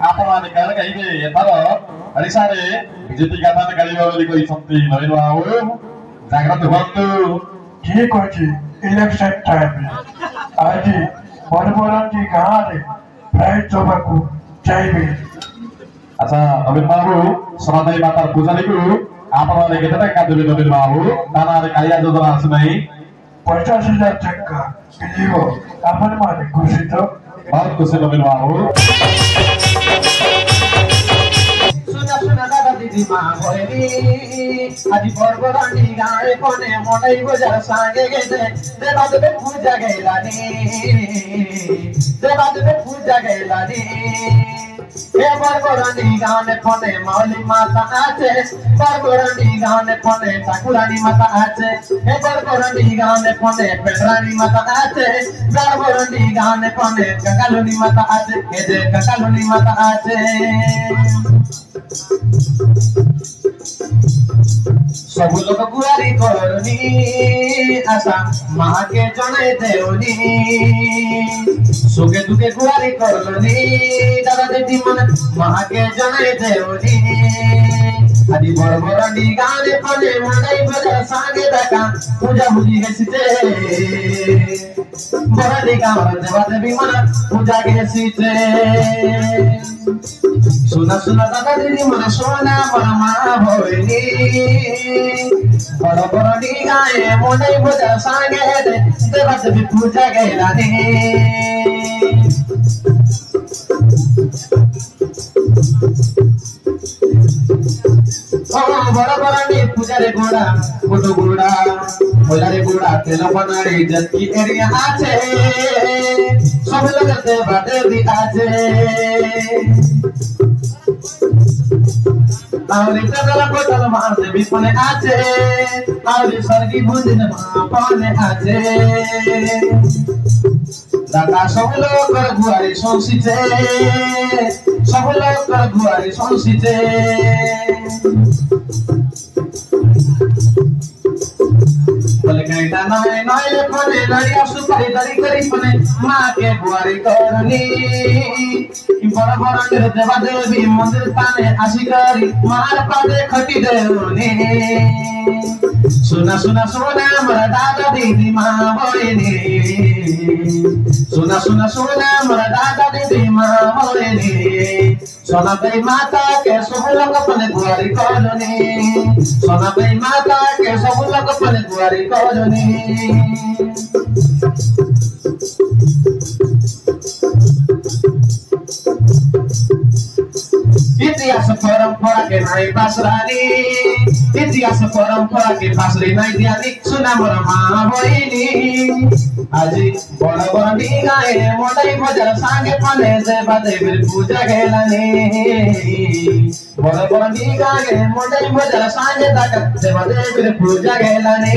ଆପଣମାନେ କାଳେ କହିବେ ଏଥର ଓଡ଼ିଶାରେ ବିଜେପି ଗାଥାରେ କାଳିବ ବୋଲି କହିଛନ୍ତି ନବୀନ ବାବୁ ଜାଗ୍ରତ ହୁଅନ୍ତୁ। କିଏ କହିଛି ଇଲେକ୍ସନ ଟାଇମରେ ଆଜି ବଡ଼ବଡ଼ନ୍ତି ଗାଁରେ ପ୍ରାଇଜ ଦେବାକୁ ଚାହିଁବେ। ଆଚ୍ଛା ନବୀନ ବାବୁ ସନାତନୀ ମାତାର ପୂଜାରୀକୁ ଆପଣମାନେ କେତେ ଟଙ୍କା ଦେବେ ନବୀନ ବାବୁ? ତା ନାଁରେ କାଳିଆ ଯୋଜନା ଆସୁନାହିଁ। 50,000 ଟଙ୍କା ମିଳିବ। ଆପଣମାନେ ଖୁସି ତ? ବହୁତ ଖୁସି ନବୀନ ବାବୁ। सुना दादा दीदी माँ भैरी आज बरबरानी गाँव कोने मोटाई बजार सांगे गए देवा देवे पूजा गैलानी हे बरबरानी गाँव ने कोने मौली माता आचे बरबरानी गाँव ने कोने ठाकुरानी माता आचे हे बरबरानी गाँव ने कोने पेटरानी माता आचे बरबरानी गाँव ने कोने कंकालुनी माता आचे हे जे कंकालुनी माता आचे सब लोग गुआरी करनी आशा माँ के जने देवनी सुखे दुखे गुआरी करनी दादा दीदी मन माँ के जने देवनी आदि बरबरानी गाने पने मनाई बजा सांगे दाका पूजा हुई है सीते बरानी गाँव देवा देवी मन पूजा के सीते सुना सुना दादा दीदी मन सोना मन माँ भोइनी बरबरानी गाए मोनाई बजा सांगे देवा देवी पूजा गैलानी बरबरानी पूजा रे गोड़ा गोटो गोड़ा होला रे गोड़ा तेल बनाड़ी जबकि एरिया आछे सब लोग देवा देवी आछे आवरी तगला कोटल मार देवी पने आछे आवरी सरगी बुंदिन पने आछे दादा सब लोग कर गुआरी सोंसीते सब लोग कर गुआरी सोंसीते बोले कहता नए नए पने नरिया सुपारी दरी करी पने माँ के गुआरी करनी बरबरानी देवा देवी मंदिर ताने आशी करी मार पादे खटी देवनी सुना सुना सोना मरा दादा दीदी माँ बोलेनी सुना सुना सोना मरा दादा दीदी माँ बोलेनी सोना गई माता के सब लोग अपने गुआरी करनी सोना गई माता के सब लोग अपने गुआरी करनी इतिहास परंपरा के नाई पासरानी इतिहास परंपरा के पासरी नाई दियानी सुना मोर माँ बहिनी আজি बरबरानी गाए मोटाई बजार सांगे पने देवा देवी पूजा गैलानी बरबरानी गाए मोटाई बजार सांगे देवा देवी पूजा गैलानी